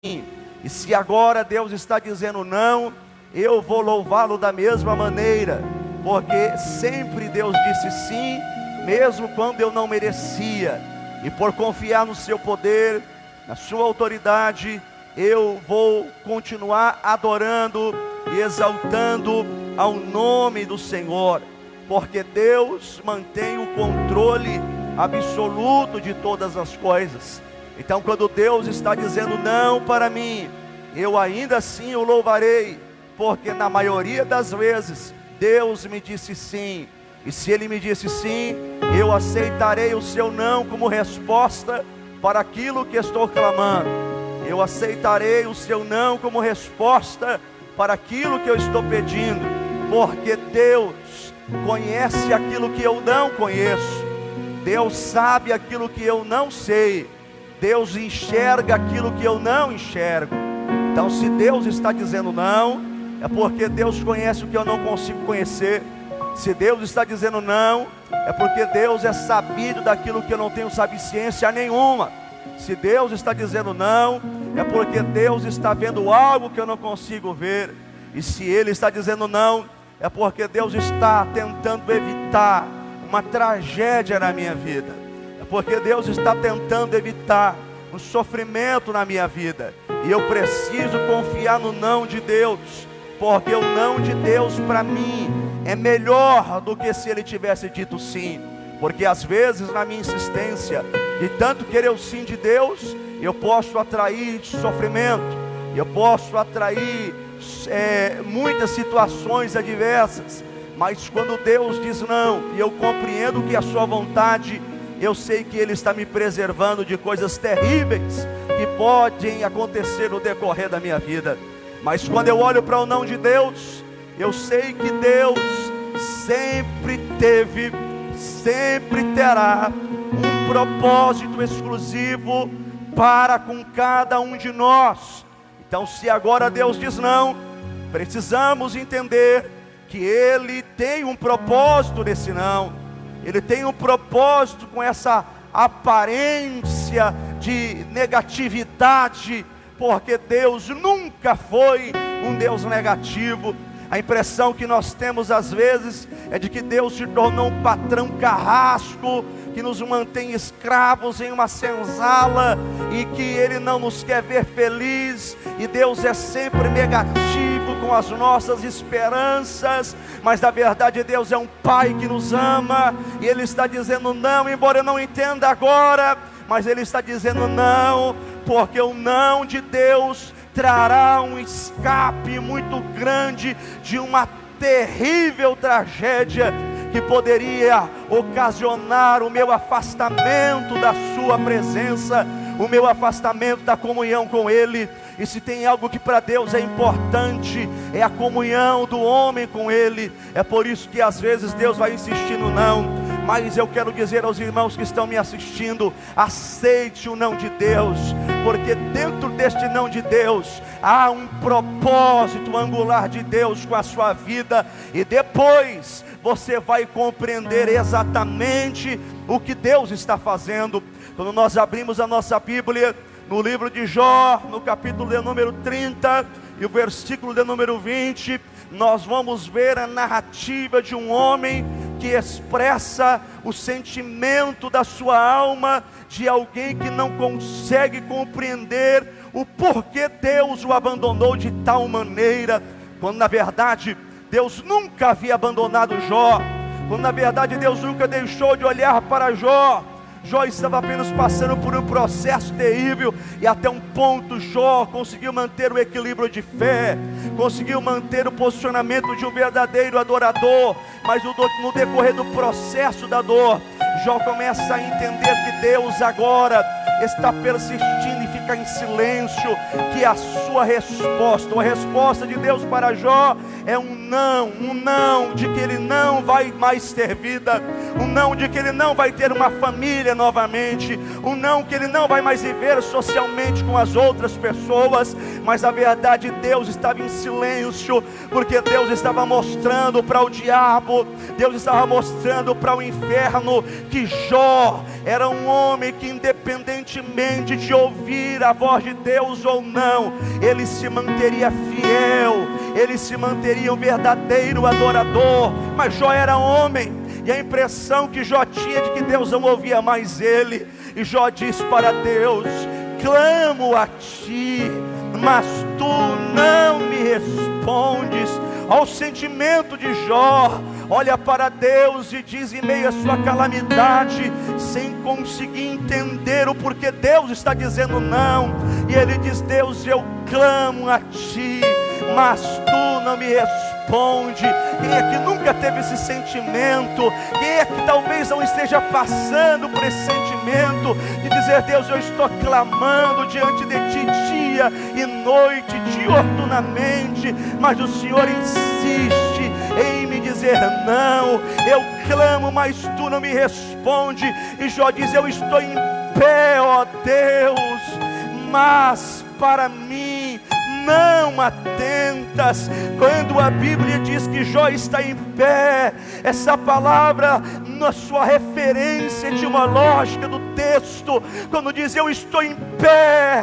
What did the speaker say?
E se agora Deus está dizendo não, eu vou louvá-lo da mesma maneira, porque sempre Deus disse sim, mesmo quando eu não merecia. E por confiar no seu poder, na sua autoridade, eu vou continuar adorando e exaltando ao nome do Senhor, porque Deus mantém o controle absoluto de todas as coisas. Então, quando Deus está dizendo não para mim, eu ainda assim o louvarei, porque na maioria das vezes Deus me disse sim. E se Ele me disse sim, eu aceitarei o seu não como resposta para aquilo que estou clamando. Eu aceitarei o seu não como resposta para aquilo que eu estou pedindo, porque Deus conhece aquilo que eu não conheço. Deus sabe aquilo que eu não sei. Deus enxerga aquilo que eu não enxergo. Então, se Deus está dizendo não, é porque Deus conhece o que eu não consigo conhecer. Se Deus está dizendo não, é porque Deus é sabido daquilo que eu não tenho sabiência nenhuma. Se Deus está dizendo não, é porque Deus está vendo algo que eu não consigo ver. E se Ele está dizendo não, é porque Deus está tentando evitar uma tragédia na minha vida. É porque Deus está tentando evitar um sofrimento na minha vida. E eu preciso confiar no não de Deus, porque o não de Deus para mim é melhor do que se Ele tivesse dito sim. Porque às vezes na minha insistência de tanto querer o sim de Deus, eu posso atrair sofrimento, eu posso atrair muitas situações adversas. Mas quando Deus diz não, e eu compreendo que é a sua vontade, eu sei que Ele está me preservando de coisas terríveis que podem acontecer no decorrer da minha vida. Mas quando eu olho para o não de Deus, eu sei que Deus sempre teve, sempre terá um propósito exclusivo para com cada um de nós. Então, se agora Deus diz não, precisamos entender que Ele tem um propósito nesse não. Ele tem um propósito com essa aparência de negatividade, porque Deus nunca foi um Deus negativo. A impressão que nós temos às vezes é de que Deus se tornou um patrão carrasco, que nos mantém escravos em uma senzala, e que Ele não nos quer ver feliz, e Deus é sempre negativo com as nossas esperanças. Mas na verdade Deus é um Pai que nos ama, e Ele está dizendo não, embora eu não entenda agora, mas Ele está dizendo não, porque o não de Deus trará um escape muito grande de uma terrível tragédia que poderia ocasionar o meu afastamento da sua presença, o meu afastamento da comunhão com Ele. E se tem algo que para Deus é importante, é a comunhão do homem com Ele. É por isso que às vezes Deus vai insistir no não. Mas eu quero dizer aos irmãos que estão me assistindo: aceite o não de Deus, porque dentro deste não de Deus há um propósito angular de Deus com a sua vida. E depois você vai compreender exatamente o que Deus está fazendo. Quando nós abrimos a nossa Bíblia no livro de Jó, no capítulo de número 30 e o versículo de número 20, nós vamos ver a narrativa de um homem que expressa o sentimento da sua alma, de alguém que não consegue compreender o porquê Deus o abandonou de tal maneira, quando na verdade Deus nunca havia abandonado Jó, quando na verdade Deus nunca deixou de olhar para Jó. Jó estava apenas passando por um processo terrível, e até um ponto Jó conseguiu manter o equilíbrio de fé, conseguiu manter o posicionamento de um verdadeiro adorador. Mas no decorrer do processo da dor, Jó começa a entender que Deus agora está persistindo e fica em silêncio, que a sua resposta, a resposta de Deus para Jó é um não de que ele não vai mais ter vida, um não de que ele não vai ter uma família novamente, um não que ele não vai mais viver socialmente com as outras pessoas. Mas na verdade Deus estava em silêncio, porque Deus estava mostrando para o diabo, Deus estava mostrando para o inferno que Jó era um homem que, independentemente de ouvir ouvir a voz de Deus ou não, ele se manteria fiel, ele se manteria um verdadeiro adorador. Mas Jó era homem, e a impressão que Jó tinha de que Deus não ouvia mais ele. E Jó diz para Deus: clamo a ti, mas tu não me respondes. Ao sentimento de Jó, olha para Deus e diz em meio à sua calamidade, sem conseguir entender o porquê Deus está dizendo não. E ele diz: Deus, eu clamo a ti, mas tu não me responde. Quem é que nunca teve esse sentimento? Quem é que talvez não esteja passando por esse sentimento de dizer: Deus, eu estou clamando diante de ti dia e noite, dioturnamente, mas o Senhor insiste em me dizer não. Eu clamo, mas tu não me responde. E Jó diz: eu estou em pé, ó Deus, mas para mim não atentas. Quando a Bíblia diz que Jó está em pé, essa palavra, na sua referência etimológica do texto, quando diz eu estou em pé,